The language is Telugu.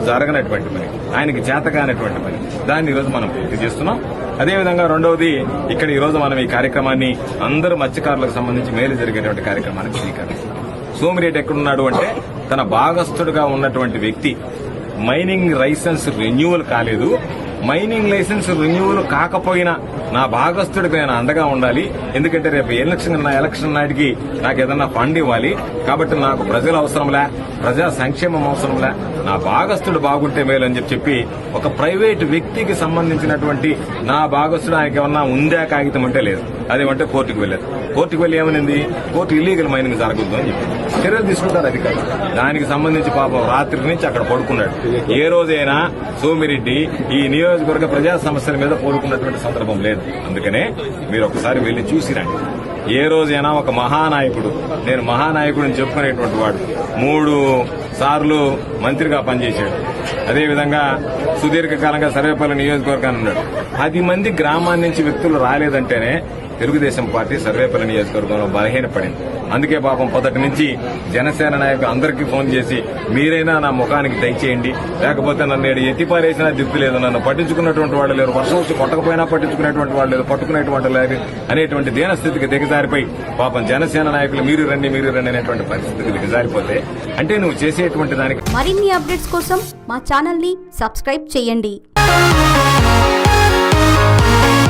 జరగనటువంటి పని, ఆయనకి చేతకానటువంటి పని. దాన్ని ఈరోజు మనం పూర్తి చేస్తున్నాం. అదేవిధంగా రెండవది, ఇక్కడ ఈరోజు మనం ఈ కార్యక్రమాన్ని అందరూ మత్స్యకారులకు సంబంధించి మేలు జరిగేటువంటి కార్యక్రమానికి శ్రీకారం. సోమిరెడ్డి ఎక్కడున్నాడు అంటే, తన భాగస్థుడుగా ఉన్నటువంటి వ్యక్తి మైనింగ్ లైసెన్స్ రెన్యూవల్ కాలేదు. మైనింగ్ లైసెన్స్ రెన్యూవల్ కాకపోయినా నా భాగస్థుడికి నేను అండగా ఉండాలి. ఎందుకంటే రేపు ఎలక్షన్ నాటికి నాకు ఏదన్నా ఫండ్ ఇవ్వాలి. కాబట్టి నాకు ప్రజల అవసరంలే, ప్రజా సంక్షేమం అవసరంలే, నా భాగస్థుడు బాగుంటే మేలు అని చెప్పి ఒక ప్రైవేటు వ్యక్తికి సంబంధించినటువంటి నా భాగస్థుడు ఆయనకి ఏమన్నా ఉందా కాగితం అంటే లేదు. అదేమంటే కోర్టుకు వెళ్ళారు. కోర్టుకు వెళ్ళి ఏమనింది, కోర్టు ఇల్లీగల్ మైనింగ్ జరగద్దు అని చెప్పి చర్యలు తీసుకుంటారు అధికారులు. దానికి సంబంధించి పాపం రాత్రి నుంచి అక్కడ పడుకున్నాడు. ఏ రోజైనా సోమిరెడ్డి ఈ నియోజకవర్గ ప్రజా సమస్యల మీద పోరుకున్నటువంటి సందర్భం లేదు. అందుకనే మీరు ఒకసారి వెళ్లి చూసిరండి. ఏ రోజైనా ఒక మహానాయకుడు, నేను మహానాయకుడు అని చెప్పుకునేటువంటి వాడు 3 సార్లు మంత్రిగా పనిచేశాడు. అదేవిధంగా సుదీర్ఘకాలంగా సర్వేపల్లి నియోజకవర్గాన్ని ఉన్నాడు. 10 మంది గ్రామాల నుంచి వ్యక్తులు రాలేదంటేనే తెలుగుదేశం పార్టీ సర్వేపల్లి నియోజకవర్గంలో బలహీనపడింది. అందుకే పాపం పొదటి నుంచి జనసేన నాయకులు అందరికీ ఫోన్ చేసి మీరైనా నా ముఖానికి దయచేయండి, లేకపోతే నన్ను ఎత్తిపారేసినా దిప్పు లేదు, నన్ను పట్టించుకున్నటువంటి వాళ్ళు లేరు, వర్షం వచ్చి కొట్టకపోయినా పట్టించుకునేటువంటి వాళ్ళు లేదు, పట్టుకునేటువంటి లేదు అనేటువంటి దీనస్థితికి దిగజారిపోయి పాపం జనసేన నాయకులు మీరు రండి అనేటువంటి పరిస్థితికి దిగజారిపోతే అంటే నువ్వు చేసేటువంటి దానికి. మరిన్ని అప్డేట్స్ కోసం మా ఛానల్ ని సబ్స్క్రైబ్ చేయండి.